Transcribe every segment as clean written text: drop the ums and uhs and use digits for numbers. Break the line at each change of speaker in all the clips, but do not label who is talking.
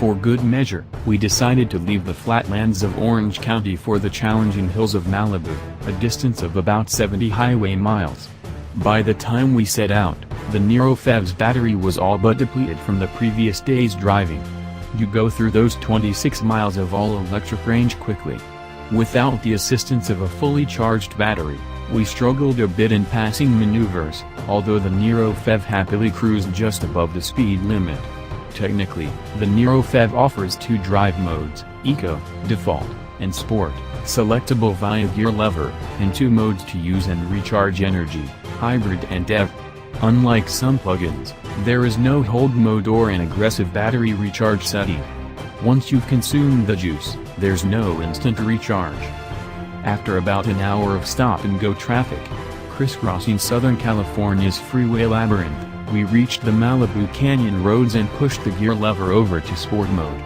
For good measure, we decided to leave the flatlands of Orange County for the challenging hills of Malibu, a distance of about 70 highway miles. By the time we set out, the Niro PHEV's battery was all but depleted from the previous day's driving. You go through those 26 miles of all-electric range quickly. Without the assistance of a fully charged battery, we struggled a bit in passing maneuvers, although the Niro PHEV happily cruised just above the speed limit. Technically, the Niro PHEV offers two drive modes, Eco, Default, and Sport, selectable via gear lever, and two modes to use and recharge energy, Hybrid and EV. Unlike some plug-ins, there is no hold mode or an aggressive battery recharge setting. Once you've consumed the juice, there's no instant recharge. After about an hour of stop-and-go traffic, crisscrossing Southern California's freeway labyrinth, we reached the Malibu Canyon roads and pushed the gear lever over to sport mode.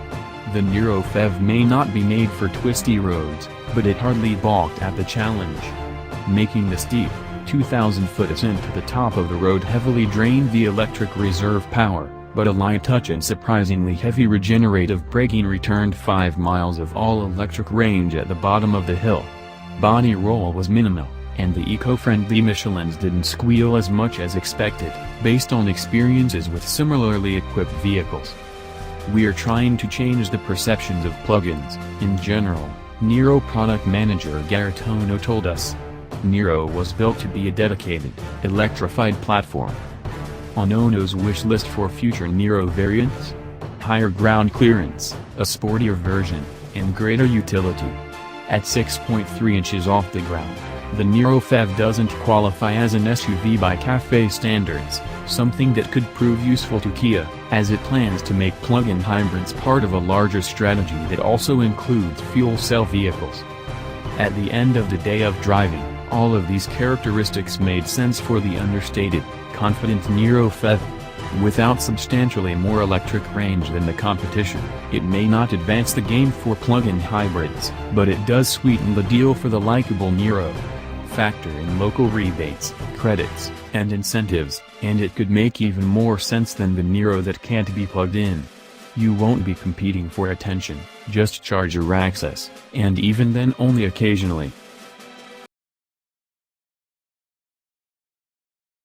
The Niro PHEV may not be made for twisty roads, but it hardly balked at the challenge. Making the steep, 2,000-foot ascent to the top of the road heavily drained the electric reserve power, but a light touch and surprisingly heavy regenerative braking returned 5 miles of all-electric range at the bottom of the hill. Body roll was minimal, and the eco-friendly Michelins didn't squeal as much as expected, based on experiences with similarly equipped vehicles. We are trying to change the perceptions of plug-ins, in general, Niro product manager Garetano told us. Niro was built to be a dedicated, electrified platform. On Ono's wish list for future Niro variants? Higher ground clearance, a sportier version, and greater utility. At 6.3 inches off the ground, the Niro PHEV doesn't qualify as an SUV by CAFE standards, something that could prove useful to Kia, as it plans to make plug-in hybrids part of a larger strategy that also includes fuel cell vehicles. At the end of the day of driving, all of these characteristics made sense for the understated, confident Niro PHEV. Without substantially more electric range than the competition, it may not advance the game for plug-in hybrids, but it does sweeten the deal for the likable Niro. Factor in local rebates, credits, and incentives, and it could make even more sense than the Niro that can't be plugged in. You won't be competing for attention, just charger access, and even then only occasionally.